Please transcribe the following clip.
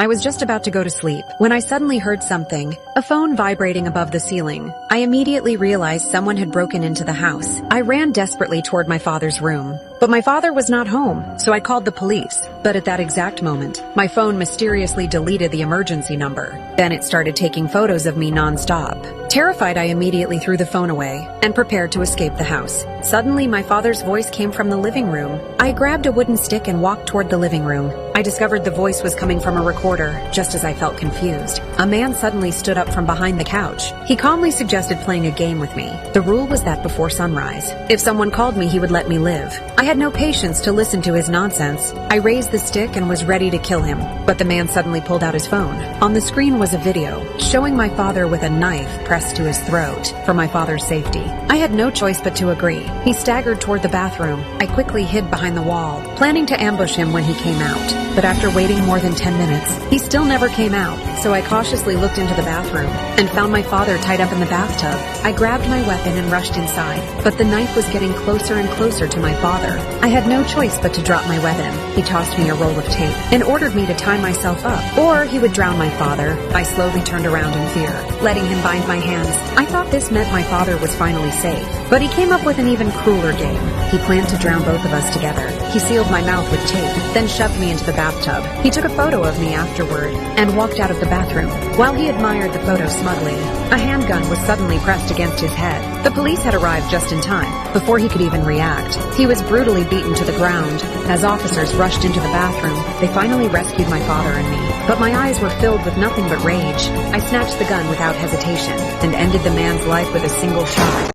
I was just about to go to sleep when I suddenly heard something, a phone vibrating above the ceiling. I immediately realized someone had broken into the house. I ran desperately toward my father's room, but my father was not home, so I called the police. But at that exact moment, my phone mysteriously deleted the emergency number. Then it started taking photos of me non-stop. Terrified, I immediately threw the phone away and prepared to escape the house. Suddenly, my father's voice came from the living room. I grabbed a wooden stick and walked toward the living room. I discovered the voice was coming from a recorder, just as I felt confused. A man suddenly stood up from behind the couch. He calmly suggested playing a game with me. The rule was that before sunrise, if someone called me, he would let me live. I had no patience to listen to his nonsense. I raised the stick and was ready to kill him, but the man suddenly pulled out his phone. On the screen was a video showing my father with a knife pressed to his throat for my father's safety. I had no choice but to agree. He staggered toward the bathroom. I quickly hid behind the wall, planning to ambush him when he came out. But after waiting more than 10 minutes, he still never came out, so I cautiously looked into the bathroom and found my father tied up in the bathtub. I grabbed my weapon and rushed inside, but the knife was getting closer and closer to my father. I had no choice but to drop my weapon. He tossed me a roll of tape and ordered me to tie myself up, or he would drown my father. I slowly turned around in fear, letting him bind my hands. I thought this meant my father was finally safe, but he came up with an even crueler game. He planned to drown both of us together. He sealed my mouth with tape, then shoved me into the bathtub. He took a photo of me afterward and walked out of the bathroom. While he admired the photo smugly, a handgun was suddenly pressed against his head. The police had arrived just in time, before he could even react. He was brutally beaten to the ground. As officers rushed into the bathroom, they finally rescued my father and me. But my eyes were filled with nothing but rage. I snatched the gun without hesitation and ended the man's life with a single shot.